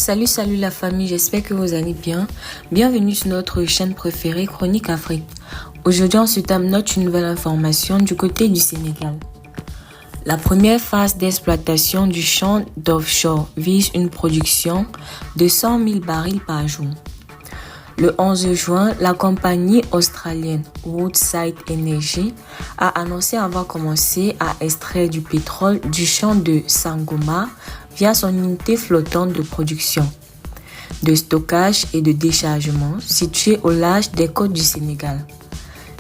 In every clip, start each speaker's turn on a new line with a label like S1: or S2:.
S1: Salut la famille, j'espère que vous allez bien. Bienvenue sur notre chaîne préférée Chronique Afrique. Aujourd'hui, on se note une nouvelle information du côté du Sénégal. La première phase d'exploitation du champ d'offshore vise une production de 100 000 barils par jour. Le 11 juin, la compagnie australienne Woodside Energy a annoncé avoir commencé à extraire du pétrole du champ de Sangomar via son unité flottante de production, de stockage et de déchargement située au large des côtes du Sénégal.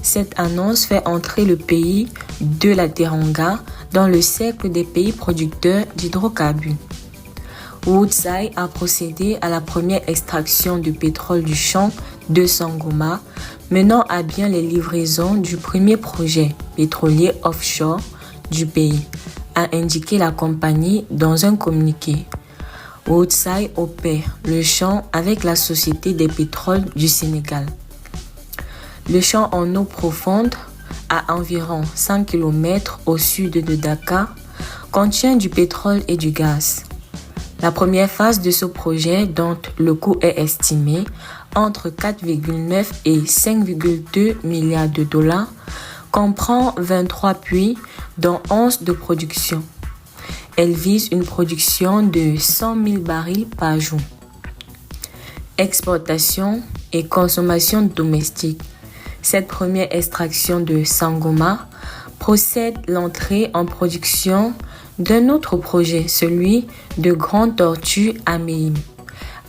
S1: Cette annonce fait entrer le pays de la Teranga dans le cercle des pays producteurs d'hydrocarbures. Woodside a procédé à la première extraction de pétrole du champ de Sangomar, menant à bien les livraisons du premier projet pétrolier offshore du pays, a indiqué la compagnie dans un communiqué. Woodside opère le champ avec la Société des pétroles du Sénégal. Le champ en eau profonde, à environ 100 km au sud de Dakar, contient du pétrole et du gaz. La première phase de ce projet, dont le coût est estimé entre 4,9 et 5,2 milliards de dollars, comprend 23 puits, dont 11 de production. Elle vise une production de 100 000 barils par jour. Exportation et consommation domestique. Cette première extraction de Sangomar procède l'entrée en production d'un autre projet, celui de Grande Tortue à Méhim,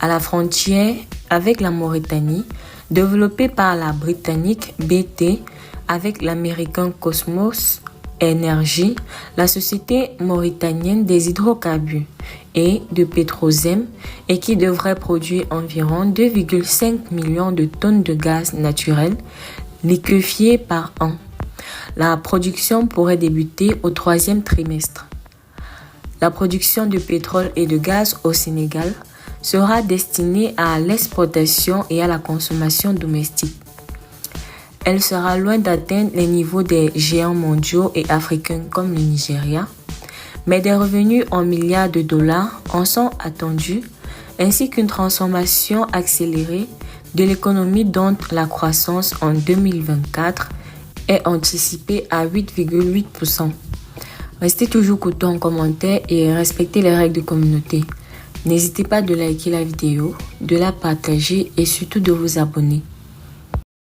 S1: à la frontière avec la Mauritanie, développé par la britannique BT avec l'américain Cosmos Energy, la société mauritanienne des hydrocarbures et de Petrozem, et qui devrait produire environ 2,5 millions de tonnes de gaz naturel liquéfié par an. La production pourrait débuter au troisième trimestre. La production de pétrole et de gaz au Sénégal sera destinée à l'exportation et à la consommation domestique. Elle sera loin d'atteindre les niveaux des géants mondiaux et africains comme le Nigeria, mais des revenus en milliards de dollars en sont attendus, ainsi qu'une transformation accélérée de l'économie dont la croissance en 2024 est anticipée à 8,8%. Restez toujours courtois en commentaire et respectez les règles de communauté. N'hésitez pas de liker la vidéo, de la partager et surtout de vous abonner.